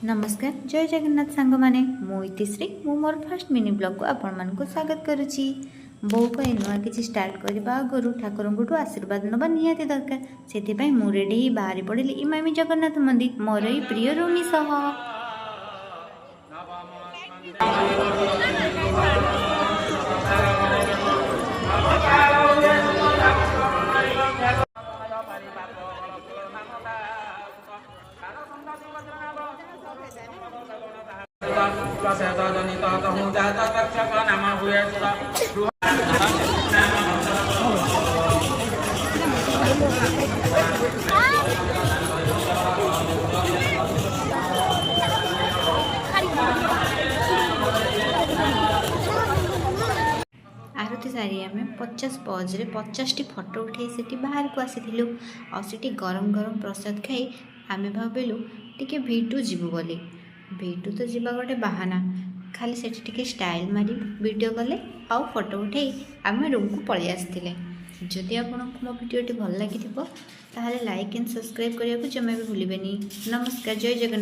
नमस्कार जय जगन्नाथ सांग मैंने मु इतिश्री मु मोर फर्स्ट मिनी ब्लॉग को आपण मानक स्वागत करुच्ची। बो कही नुआ कि स्टार्ट करने आगु ठाकुर को आशीर्वाद नवा निहाती दरकार से मु रेडी ही बाहरी पड़े इमामी जगन्नाथ मंदिर मोर ही प्रिय रोनी सह। आरती सारी आम 50 पजरे 50 टी फटो उठे से बाहर को आसी आसी गरम गरम प्रसाद खाई आम भाविलु टी भिटू जीवु बोली। भिटू तो जीवा गोटे बाहाना खाली से स्टाइल मारी वीडियो कले आउ फोटो उठे आम रूम को पलि आसते। जदि आपको मो भिडियोटी भल लगी ताहले लाइक एंड सब्सक्राइब करने को जमा भी भूलें। नमस्कार जय जगन्नाथ।